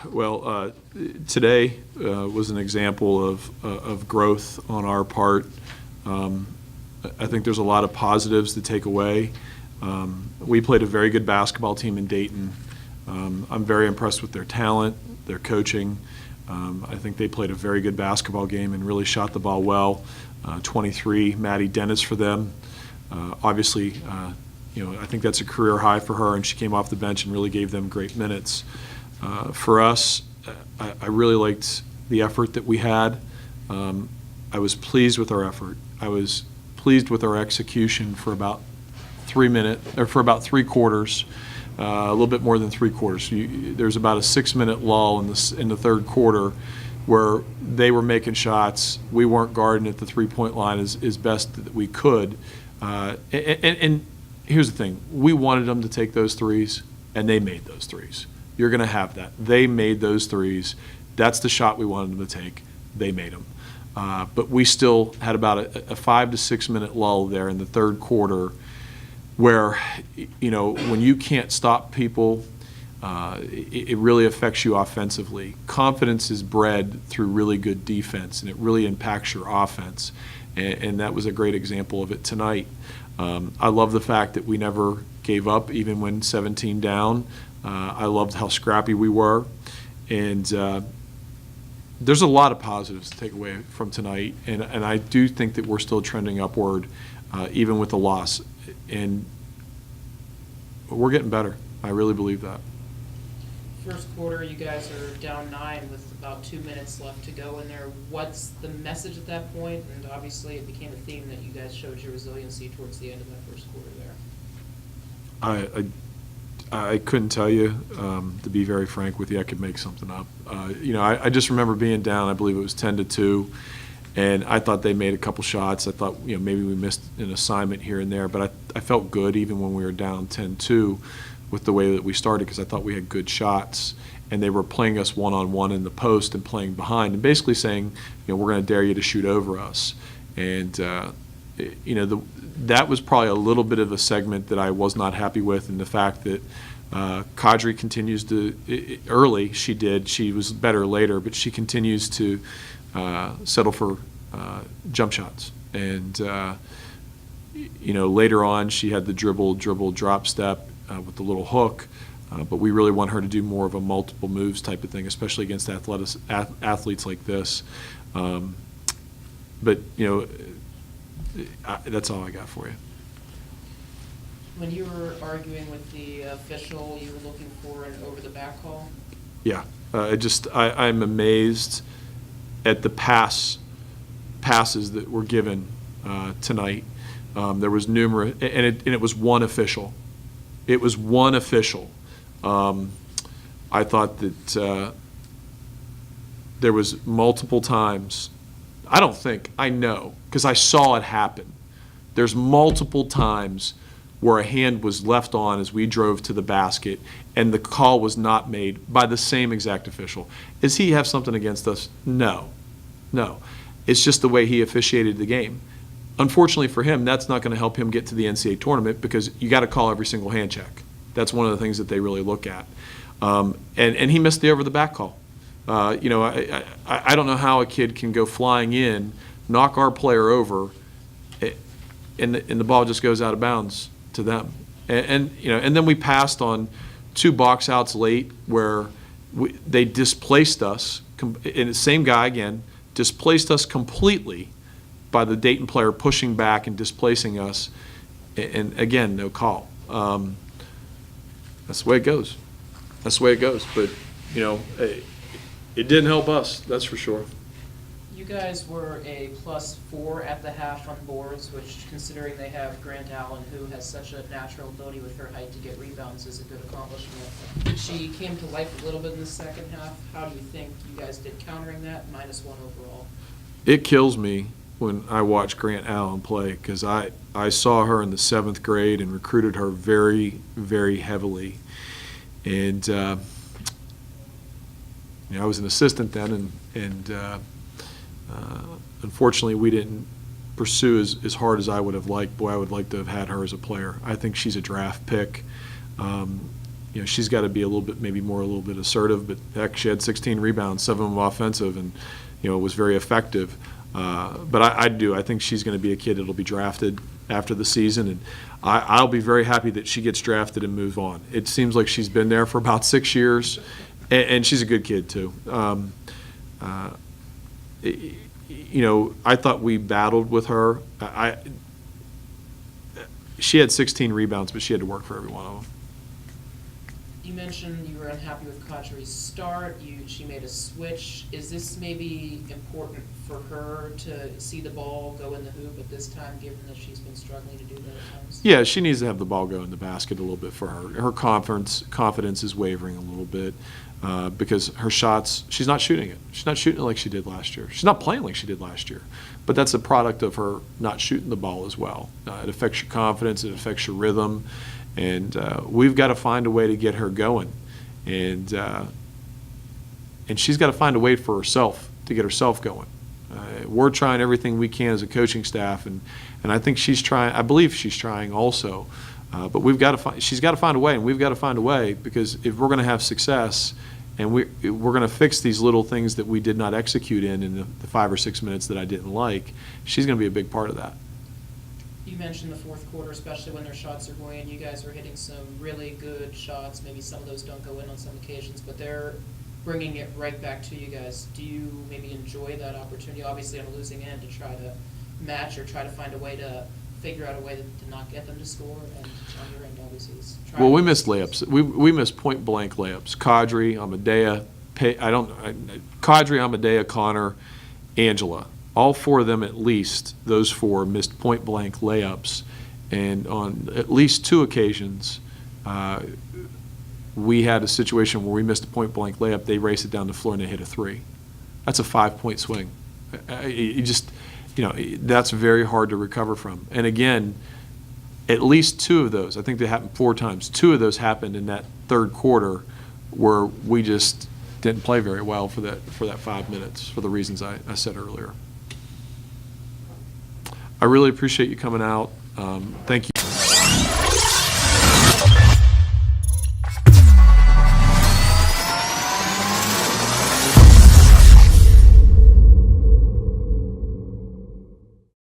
Well, today was an example of growth on our part. I think there's a lot of positives to take away. We played a very good basketball team in Dayton. I'm very impressed with their talent, their coaching. I think they played a very good basketball game and really shot the ball well. 23, Maddie Dennis for them. Obviously, I think that's a career high for her, and she came off the bench and really gave them great minutes. For us, I really liked the effort that we had. I was pleased with our effort. I was pleased with our execution for about 3 quarters, a little bit more than 3 quarters. There's about a 6-minute lull in the third quarter where they were making shots. We weren't guarding at the three-point line as best that we could. And here's the thing. We wanted them to take those threes, and they made those threes. You're going to have that. They made those threes. That's the shot we wanted them to take. They made them. But we still had about a 5 to 6 minute lull there in the third quarter where, when you can't stop people, it really affects you offensively. Confidence is bred through really good defense, and it really impacts your offense. And that was a great example of it tonight. I love the fact that we never gave up, even when 17 down. I loved how scrappy we were. And there's a lot of positives to take away from tonight. And I do think that we're still trending upward, even with the loss. And we're getting better. I really believe that. First quarter, you guys are down 9 with about 2 minutes left to go in there. What's the message at that point? And obviously it became a theme that you guys showed your resiliency towards the end of that first quarter there. I couldn't tell you. To be very frank with you, I could make something up. I just remember being down, I believe it was 10-2, and I thought they made a couple shots. I thought maybe we missed an assignment here and there, but I felt good even when we were down 10-2 with the way that we started, because I thought we had good shots, and they were playing us one-on-one in the post and playing behind and basically saying, we're going to dare you to shoot over us. And that was probably a little bit of a segment that I was not happy with, and the fact that Kadri continues to early. She was better later, but she continues to settle for jump shots. And later on, she had the dribble, drop step with the little hook. But we really want her to do more of a multiple moves type of thing, especially against athletes like this. But that's all I got for you. When you were arguing with the official, you were looking for an over-the-back call? Yeah. I'm amazed at the passes that were given tonight. There was numerous, and it was one official. It was one official. I thought that there was multiple times. I know, because I saw it happen. There's multiple times where a hand was left on as we drove to the basket, and the call was not made by the same exact official. Does he have something against us? No. It's just the way he officiated the game. Unfortunately for him, that's not going to help him get to the NCAA tournament, because you got to call every single hand check. That's one of the things that they really look at. And he missed the over-the-back call. I don't know how a kid can go flying in, knock our player over, and the ball just goes out of bounds to them. And then we passed on 2 box outs late where they displaced us, and the same guy again displaced us completely by the Dayton player pushing back and displacing us, and again, no call. That's the way it goes. But it didn't help us, that's for sure. You guys were a +4 at the half on boards, which, considering they have Grant Allen, who has such a natural ability with her height to get rebounds, is a good accomplishment. She came to life a little bit in the second half. How do you think you guys did countering that? -1 overall. It kills me when I watch Grant Allen play, because I saw her in the 7th grade and recruited her very, very heavily. And I was an assistant then, and unfortunately we didn't pursue as hard as I would have liked. Boy, I would like to have had her as a player. I think she's a draft pick. she's got to be a little bit assertive, but heck, she had 16 rebounds, 7 of them offensive, and, was very effective. But I think she's going to be a kid that'll be drafted after the season, and I'll be very happy that she gets drafted and move on. It seems like she's been there for about 6 years, and she's a good kid too. I thought we battled with her. She had 16 rebounds, but she had to work for every one of them. You mentioned you were unhappy with Kadri's start. She made a switch. Is this maybe important for her to see the ball go in the hoop at this time, given that she's been struggling to do that at times? Yeah, she needs to have the ball go in the basket a little bit for her. Her confidence is wavering a little bit because her shots, she's not shooting it. She's not shooting it like she did last year. She's not playing like she did last year. But that's a product of her not shooting the ball as well. It affects your confidence. It affects your rhythm. And we've got to find a way to get her going. And she's got to find a way for herself to get herself going. We're trying everything we can as a coaching staff, and I think she's trying. I believe she's trying also. But she's got to find a way, and we've got to find a way, because if we're going to have success, and we're going to fix these little things that we did not execute in the 5 or 6 minutes that I didn't like, she's going to be a big part of that. You mentioned the fourth quarter, especially when their shots are going in. You guys are hitting some really good shots. Maybe some of those don't go in on some occasions, but they're bringing it right back to you guys. Do you maybe enjoy that opportunity, obviously on a losing end, to try to match or try to find a way to figure out a way to not get them to score? And on your end, obviously, is trying. Well, we missed layups. We missed point-blank layups. Kadri, Amadea, Connor, Angela. All 4 of them, at least, those 4 missed point-blank layups. And on at least 2 occasions, we had a situation where we missed a point-blank layup. They raced it down the floor and they hit a 3. That's a 5-point swing. That's very hard to recover from. And again, at least 2 of those, I think they happened 4 times. 2 of those happened in that third quarter, where we just didn't play very well for that 5 minutes, for the reasons I said earlier. I really appreciate you coming out. Thank you.